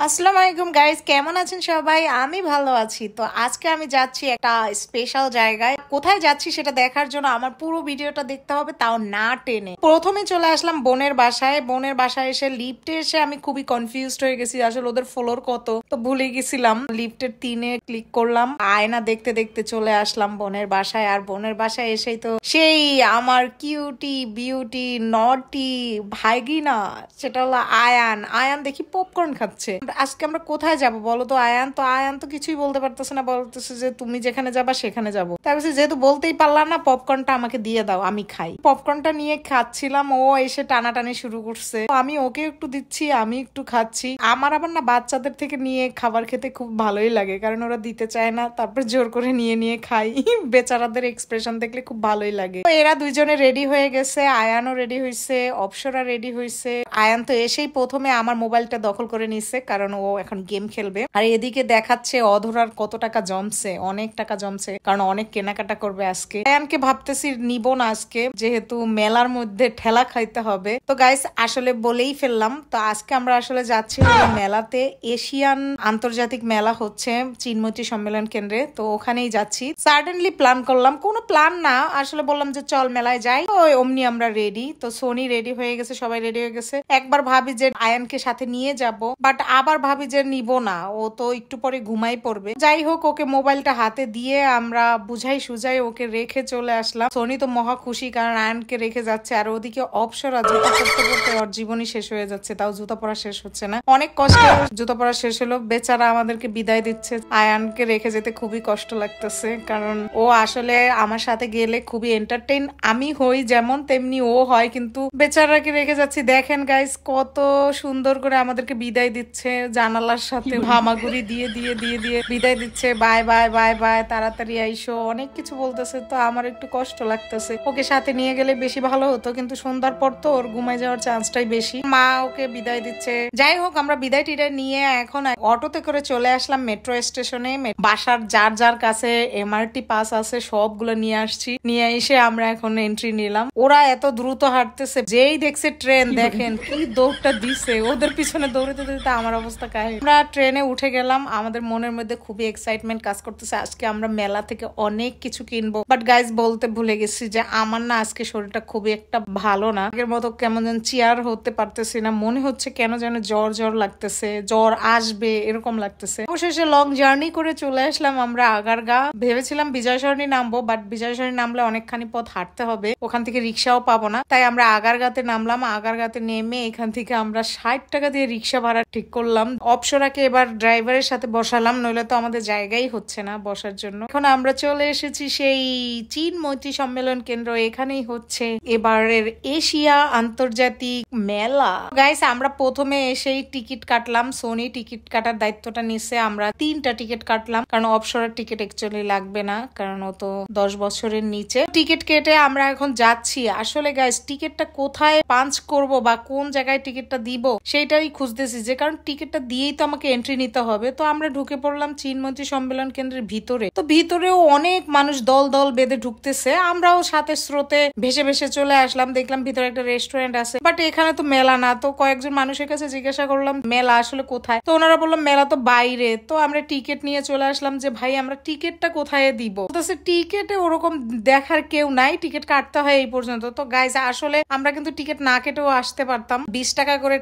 আসসালামু আলাইকুম গাইস, কেমন আছেন সবাই? আমি ভালো আছি। তো আজকে আমি যাচ্ছি একটা স্পেশাল জায়গায়। কোথায় যাচ্ছি সেটা দেখার জন্য আমার পুরো ভিডিওটা দেখতে হবে, তাও না টেনে। প্রথমে চলে আসলাম বোনের বাসায়। বোনের বাসায় এসে লিফটে এসে আমি খুবই কনফিউজড হয়ে গেছি, আসলে ওদের ফ্লোর কত তো ভুলে গেছিলাম। লিফটের 3-এ ক্লিক করলাম, আয়না দেখতে দেখতে চলে আসলাম বোনের বাসায়। আর বোনের বাসায় এসেই তো সেই আমার কিউটি বিউটি নটি ভাইগিনা, সেটা হলো আয়ান। আয়ান দেখি পপকর্ন খাচ্ছে। আজকে আমরা কোথায় যাব বলো তো আয়ান? তো আয়ান তো কিছুই বলতে পারতেছে না, বলতেছে যে তুমি যেখানে যাবা সেখানে যাবো। তারপর যেহেতু বলতেই পারলাম না, পপকর্নটা আমাকে দিয়ে দাও, আমি খাই। পপকর্নটা নিয়ে খাচ্ছিলাম, ও এসে টানাটানি শুরু করছে। আমি ওকে একটু দিচ্ছি, আমি একটু খাচ্ছি। আমার আবার না বাচ্চাদের থেকে নিয়ে খাবার খেতে খুব ভালোই লাগে, কারণ ওরা দিতে চায় না, তারপর জোর করে নিয়ে নিয়ে খাই। বেচারাদের এক্সপ্রেশন দেখলে খুব ভালোই লাগে। এরা দুইজনে রেডি হয়ে গেছে, আয়ানও রেডি হয়েছে, অপসরা রেডি হয়েছে। আয়ান তো এসেই প্রথমে আমার মোবাইলটা দখল করে নিচ্ছে, কারণ ও এখন গেম খেলবে। আর এদিকে দেখাচ্ছে অধরার কত টাকা জমছে, অনেক টাকা জমছে, কারণ অনেক কেনাকাটা করবে আজকে। আয়ানকে ভাবতেছি নিব না আজকে, যেহেতু মেলার মধ্যে ঠেলা খাইতে হবে। তো গাইস আসলে বলেই ফেললাম, তো আজকে আমরা আসলে যাচ্ছি মেলাতে। এশিয়ান আন্তর্জাতিক মেলা হচ্ছে চিনমতি সম্মেলন কেন্দ্রে, তো ওখানেই যাচ্ছি। সাডেনলি প্ল্যান করলাম, কোনো প্ল্যান না, আসলে বললাম যে চল মেলায় যাই। তো অমনি আমরা রেডি। তো সোনি রেডি হয়ে গেছে, সবাই রেডি হয়ে গেছে। একবার ভাবি যে আয়ানকে সাথে নিয়ে যাব, বাট আবার ভাবি যে নিব না, ও তো একটু পরে ঘুমাই পড়বে। যাই হোক, ওকে মোবাইলটা হাতে দিয়ে আমরা বুঝাই সুঝাই ওকে রেখে চলে আসলাম। সোনি তো মহা খুশি, কারণ আয়ানকে রেখে যাচ্ছে। আর ওদিকে অপসরা জুতা পরতে পরতে ওর জীবনই শেষ হয়ে যাচ্ছে, তাও জুতা পরা শেষ হচ্ছে না। অনেক কষ্টে জুতা পরা শেষ হলো। বেচারা আমাদেরকে বিদায় দিচ্ছে। আয়ানকে রেখে যেতে খুবই কষ্ট লাগতেছে, কারণ ও আসলে আমার সাথে গেলে খুবই এন্টারটেইন আমি হই, যেমন তেমনি ও হয়, কিন্তু বেচারাকে রেখে যাচ্ছি। দেখেন গাইস কত সুন্দর করে আমাদেরকে বিদায় দিচ্ছে, জানালার সাথে হামাগুড়ি দিয়ে দিয়ে দিয়ে দিয়ে বিদায় দিচ্ছে। বাই বাই বাই বাই, তাড়াতাড়ি আইসো, অনেক কিছু বলতেছে। তো আমার একটু কষ্ট লাগতেছে। ওকে সাথে নিয়ে গেলে বেশি ভালো হতো, কিন্তু সন্ধ্যার পর তো ওর ঘুমাই যাওয়ার চান্সটাই বেশি। মা ওকে বিদায় দিচ্ছে। যাই হোক, আমরা বিদায় টিদায় নিয়ে এখন অটোতে করে চলে আসলাম মেট্রো স্টেশনে। বাসার যার যার কাছে এমআরটি পাস আছে সবগুলো নিয়ে আসছি। নিয়ে এসে আমরা এখন এন্ট্রি নিলাম। ওরা এত দ্রুত হাঁটতেছে, যেই দেখছে ট্রেন, দেখেন কি দৌড়টা দিছে। ওদের পিছনে দৌড়াতে দৌড়াতে আমার অবস্থা কাহিল। আমরা ট্রেনে উঠে গেলাম, আমাদের মনের মধ্যে খুবই এক্সাইটমেন্ট কাজ করতেছে। আজকে আমরা মেলা থেকে অনেক কিছু কিনবো। বাট গাইজ বলতে ভুলে গেছি যে আমার না আজকে শরীরটা খুবই একটা ভালো না। আগের মতো কেমন যেন চেয়ার হতে পারতেছি না, মনে হচ্ছে কেন যেন জ্বর জ্বর লাগতেছে, জ্বর আসবে এরকম লাগতেছে। অবশেষে লং জার্নি করে চলে আসলাম আমরা আগারগা। ভেবেছিলাম বিজয় সরণি নামবো, বাট বিজয় সরণি নামলে অনেকখানি পথ হাঁটতে হবে, ওখান থেকে রিক্সাও পাবো না। তাই আমরা আগারগাতে নামলাম। আগারগাতে নেমে এখান থেকে আমরা 60 টাকা দিয়ে রিক্সা ভাড়া ঠিক করলাম। অপসরাকে এবার ড্রাইভারের সাথে বসালাম, নইলে তো আমাদের জায়গাই হচ্ছে না বসার জন্য। এখন আমরা চলে এসেছি সেই চীন মৈত্রী সম্মেলন কেন্দ্র। এখানেই হচ্ছে এবারের এশিয়া আন্তর্জাতিক মেলা। গাইস আমরা প্রথমে এসেই টিকিট কাটলাম। সোনি টিকিট কাটার দায়িত্বটা নিচ্ছে। আমরা 3টা টিকিট কাটলাম, কারণ অপসরার টিকিট অ্যাকচুয়ালি লাগবে না, কারণ ও তো 10 বছরের নিচে। টিকিট কেটে আমরা এখন যাচ্ছি। আসলে গাইস টিকিটটা কোথায় পাঞ্চ করব বা কোন জায়গায় টিকিটটা দিব সেইটাই খুঁজতেছি, যে কারণ টিকিটটা দিয়েই তো আমাকে এন্ট্রি নিতে হবে। তো আমরা ঢুকে পড়লাম চীনমৈত্রী সম্মেলন কেন্দ্রের ভিতরে। তো ভিতরেও অনেক মানুষ দল দল বেঁধে ঢুকতেছে, আমরাও সাথে স্রোতে ভেসে ভেসে চলে আসলাম। দেখলাম ভিতরে একটা রেস্টুরেন্ট আছে, বাট এখানে তো মেলা না। তো কয়েকজন মানুষের কাছে জিজ্ঞাসা করলাম মেলা আসলে কোথায়, তো ওনারা বললাম মেলা তো বাইরে। তো আমরা টিকিট নিয়ে চলে আসলাম যে ভাই আমরা টিকিটটা কোথায় দিব। টিকিটে ওরকম দেখার কেউ নাই, টিকিট কাটতে হয় এই পর্যন্ত। তো গাইজ আসলে আমরা কিন্তু টিকিট না কেটেও আসতে পারতাম। 20 টাকা করে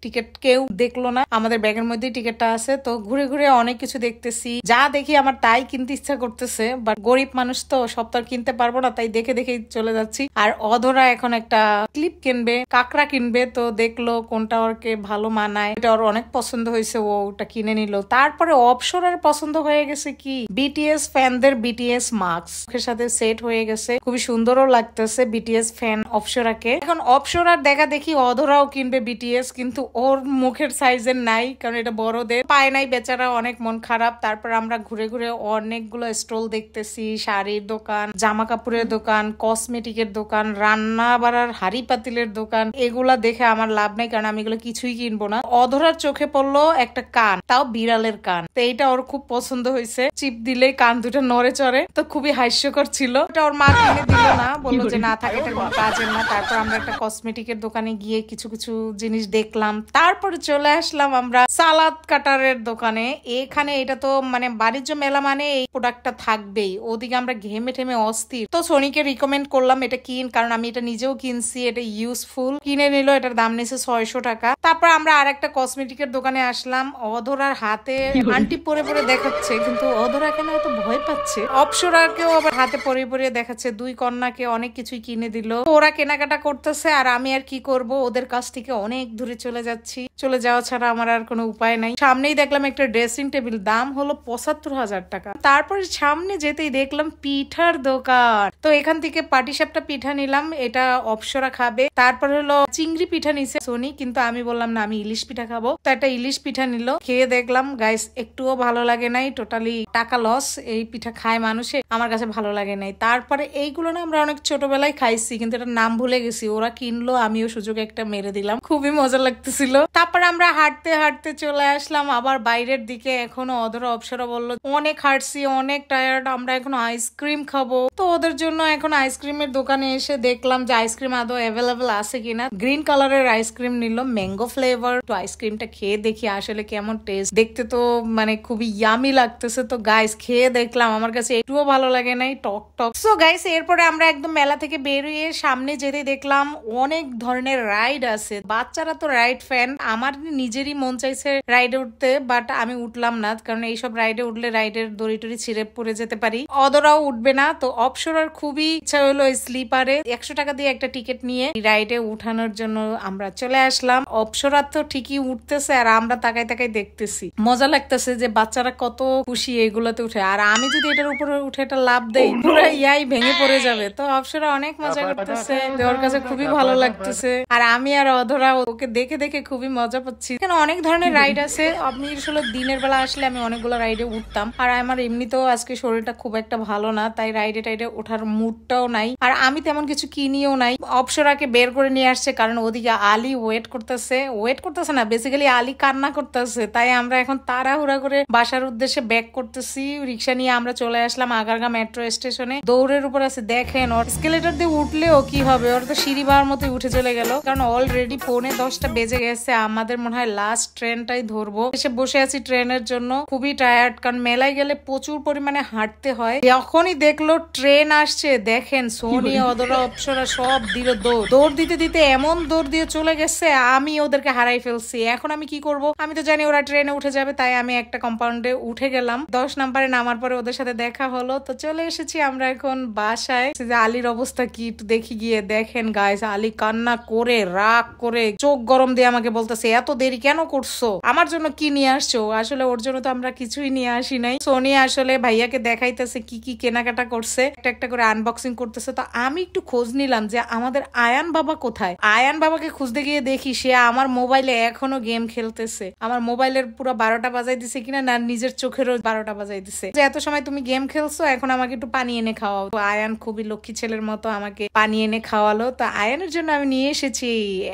টিকিট কেউ দেখলো না, আমাদের ব্যাগের মধ্যেই টিকিটটা আছে। তো ঘুরে ঘুরে অনেক কিছু দেখতেছি, যা দেখি আমার তাই কিনতে ইচ্ছা করতেছে, বাট গরিব মানুষ তো সব তো আর কিনতে পারবো না, তাই দেখে দেখেই চলে যাচ্ছি। আর অধরা এখন একটা ক্লিপ কিনবে, কাকড়া কিনবে। তো দেখলো কোনটা ওরকে ভালো মানায়, এটা ওর অনেক পছন্দ হয়েছে, ও ওটা কিনে নিল। তারপরে অপসরার পছন্দ হয়ে গেছে কি বিটিএস ফ্যানদের বিটিএস মাস্ক, মুখের সাথে সেট হয়ে গেছে, খুবই সুন্দরও লাগতেছে বিটিএস ফ্যান অপসরাকে। এখন অপসরার দেখা দেখি অধরাও কিনবে বিটিএস, কিন্তু ওর মুখের সাইজের নাই, কারণ এটা বড়দের, পায় নাই বেচারা, অনেক মন খারাপ। তারপর আমরা ঘুরে ঘুরে অনেকগুলো স্টল দেখতেছি, শাড়ির দোকান, জামা কাপড়ের দোকান, কসমেটিকের দোকান, রান্না বাড়ার হাড়ি পাতিলের দোকান। এগুলা দেখে আমার লাভ নাই, কারণ আমি এগুলো কিছুই কিনবো না। অধরার চোখে পড়লো একটা কান, তাও বিড়ালের কান। তো এইটা ওর খুব পছন্দ হয়েছে, চিপ দিলেই কান দুটো নড়ে চড়ে, তো খুবই হাস্যকর ছিল। এটা ওর মা কিনে দিল না, বললো যে না থাকে, এটা কোনো কাজের না। তারপর আমরা একটা কসমেটিকের দোকানে গিয়ে কিছু কিছু জিনিস দেখলাম, তারপরে চলে আসলাম আমরা আমরা সালাদ কাটারের দোকানে। এখানে এটা তো মানে বাণিজ্য মেলা মানে এই প্রোডাক্টটা থাকবেই। ওদিকে আমরা ঘেমে ঠেমে অস্থির। তো সোনিকে রিকমেন্ড করলাম এটা কিন, কারণ আমি এটা নিজেও কিনছি, এটা ইউজফুল। কিনে নিল, এটার দাম নিয়েছে 600 টাকা। তারপর আমরা আর একটা কসমেটিকের দোকানে আসলাম। অধরার হাতে আন্টি পরে পরে দেখাচ্ছে, কিন্তু অধরা কেন এত ভয় পাচ্ছে। অপসরাকেও আবার হাতে পরে পরে দেখাচ্ছে। দুই কন্যাকে অনেক কিছুই কিনে দিল। ওরা কেনাকাটা করতেছে আর আমি আর কি করব, ওদের কাছ থেকে অনেক দূরে চলে যাচ্ছি। চলে যাওয়া ছাড়া আমার আর কোনো উপায় নাই। সামনেই দেখলাম একটা ড্রেসিং টেবিল, দাম হলো 75,000 টাকা। তারপর সামনে যেতেই দেখলাম পিঠার দোকান। তো এখান থেকে পাটিসাপটা পিঠা নিলাম, এটা অপসরা খাবে। তারপর হলো চিংড়ি পিঠা নিছে সোনি, কিন্তু আমি বললাম না, আমি ইলিশ পিঠা খাবো। তো একটা ইলিশ পিঠা নিল, খেয়ে দেখলাম গাইস একটুও ভালো লাগে নাই, টোটালি টাকা লস। এই পিঠা খায় মানুষে, আমার কাছে ভালো লাগে নাই। তারপরে এইগুলো না আমরা অনেক ছোটবেলায় খাইছি, কিন্তু এটার নাম ভুলে গেছি। ওরা কিনলো, আমিও সুযোগ একটা মেরে দিলাম, খুবই মজা লাগতেছিল। তারপর আমরা হাঁটতে হাঁটতে চলে আসলাম আবার বাইরের দিকে। এখনো অধরা অপসরা বললো অনেক হাঁটছি, অনেক টায়ার্ড, আমরা এখন আইসক্রিম খাবো। তো ওদের জন্য এখন আইসক্রিমের দোকানে এসে দেখলাম যে আইসক্রিম আদৌ অ্যাভেলেবেল আছে কিনা। গ্রিন কালারের আইসক্রিম নিল, ম্যাঙ্গো ফ্লেভার। তো আইসক্রিমটা খেয়ে দেখি আসলে কেমন টেস্ট। দেখতে তো মানে খুবই ইয়ামি লাগতেছে। তো গাইস খেয়ে দেখলাম, আমার কাছে একটুও ভালো লাগে নাই, টক টক। সো গাইস এরপরে আমরা একদম মেলা থেকে বেরিয়ে সামনে যেতে দেখলাম অনেক ধরনের রাইড আছে। বাচ্চারা তো রাইড ফ্যান, আমার নিজেরই মন চাইছে রাইডে উঠতে, বাট আমি উঠলাম না, কারণ এইসব রাইডে উঠলে রাইডের দড়ি টড়ি ছিঁড়ে পড়ে যেতে পারি। অদরাও উঠবে না। তো অপসরার খুবই ইচ্ছা হলো স্লিপারে 100 টাকা দিয়ে একটা টিকিট নিয়ে রাইডে উঠানোর জন্য আমরা চলে আসলাম। অপসরা তো ঠিকই উঠতেছে আর আমরা তাকাই তাকাই দেখতেছি। মজা লাগতেছে যে বাচ্চারা কত খুশি এগুলোতে উঠে, আর আমি যদি এটার উপরে উঠে এটা লাভ দেই পুরো ইয়াই ভেঙে পড়ে যাবে। তো অপসরা অনেক মজা করতেছে, ওর কাছে খুবই ভালো লাগতেছে। আর আমি আর অধরা ওকে দেখে দেখে খুবই মজা পাচ্ছি। কেন অনেক ধরনের রাইড আছে। আমি আসলে দিনের বেলা আসলে আমি অনেকগুলো রাইডে উঠতাম, আর আমার এমনিতেও আজকে শরীরটা খুব একটা ভালো না, তাই রাইডে টাইডে ওঠার মুডটাও নাই। আর আমি তেমন কিছু কিনিও নাই। অপসরাকে বের করে নিয়ে আসছে, কারণ ওদিকে আলী ওয়েট করতেছে না, বেসিক্যালি আলী কান্না করতেছে। তাই আমরা এখন তাড়াহুড়া করে বাসার উদ্দেশ্যে ব্যাক করতেছি। রিক্সা নিয়ে আমরা চলে আসলাম আগারগাঁ মেট্রো স্টেশনে। দৌড়ের উপর আছে, দেখেন ওর স্কেলেটার দিয়ে উঠলেও কি হবে, ওর তো সিঁড়ি বাওয়ার মতোই উঠে চলে গেল, কারণ অলরেডি 9:45 বেজে গেছে। আমাদের মনে হয় লাস্ট ট্রেনটাই ধরবো। এসে বসে আছি ট্রেনের জন্য, খুবই টায়ার্ড, কারণ মেলায় গেলে প্রচুর পরিমাণে হাঁটতে হয়। যখনই দেখলো ট্রেন আসছে, দেখেন সোনি অধরা অপসরা সব দিল দৌড় দিতে দিতে এমন দৌড় দিয়ে চলে গেছে, আমি ওদেরকে হারাই ফেলছি। এখন আমি কি করব, আমি তো জানি ওরা ট্রেনে উঠে যাবে, তাই আমি একটা কম্পাউন্ডে উঠে গেলাম। 10 নম্বরে নামার পরে ওদের সাথে দেখা হলো। তো চলে এসেছি আমরা এখন বাসায়। আলীর অবস্থা কি একটু দেখি গিয়ে। দেখেন গাইস, আলী কান্না করে রাগ করে চোখ গরম দিয়ে আমাকে বলতেছে এত দেরি কেন করছো, আমার জন্য কি নিয়ে আসছো। আসলে ওর জন্য তো আমরা কিছুই নিয়ে আসি নাই। সোনি আসলে ভাইয়াকে দেখাইতেছে কি কি কেনাকাটা করছে, একটা একটা করে আনবক্সিং করতেছে। তো আমি একটু খোঁজ নিলাম যে আমাদের আয়ান বাবা কোথায়। আয়ান বাবাকে খুঁজতে গিয়ে দেখি সে আমার মোবাইলে এখনো গেম খেলতেছে। আমার মোবাইলের পুরো 12টা বাজাই দিছে কিনা, না নিজের চোখেরও 12টা বাজাই দিছে, যে এত সময় তুমি গেম খেলছো, এখন আমাকে একটু পানি এনে খাওয়াও। তো আয়ান খুবই লক্ষ্মী ছেলের মতো আমাকে পানি এনে খাওয়ালো। তো আয়ানের জন্য আমি নিয়ে এসেছি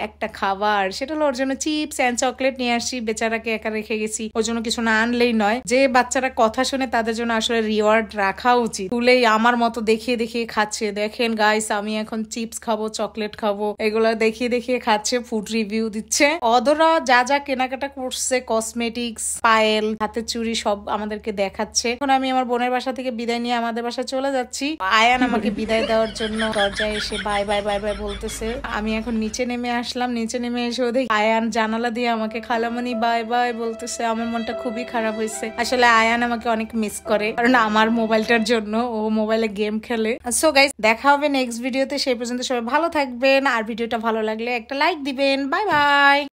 একটা খাবার, সেটা হলো ওর জন্য চিপস এন্ড চকলেট নিয়ে আসছি। বেচারাকে একা রেখে গেছি, ওর জন্য কিছু না আনলেই নয়। যে বাচ্চারা কথা শুনে তাদের জন্য আসলে রিওয়ার্ড রাখা উচিত। তুলেই আমার মতো দেখিয়ে দেখিয়ে খাচ্ছে। দেখেন গাইস, আমি এখন চিপস খাবো, চকলেট খাবো, এগুলো দেখিয়ে দেখিয়ে খাচ্ছে, ফুড রিভিউ দিচ্ছে। অধরা যা যা কেনাকাটা করছে, কসমেটিক্স, পায়েল, হাতের চুড়ি সব আমাদেরকে দেখাচ্ছে। এখন আমি আমার বোনের বাসা থেকে বিদায় নিয়ে আমাদের বাসা চলে যাচ্ছি। আয়ান আমাকে বিদায় দেওয়ার জন্য দরজায় এসে বাই বাই বাই বাই বলতেছে। আমি এখন নিচে নেমে আসলাম। নিচে নেমে এসে দেখি আয়ান জানালা দিয়ে আমাকে খালামণি বাই বাই বলতেছে। আমার মনটা খুবই খারাপ হয়েছে। আসলে আয়ান আমাকে অনেক মিস করে, কারণ আমার মোবাইলটার জন্য ও মোবাইলে গেম খেলে। সো গাইস, দেখা হবে নেক্সট ভিডিওতে। সেই পর্যন্ত সবাই ভালো থাকবেন, আর ভিডিওটা ভালো লাগলে একটা লাইক দিবেন। Bye bye.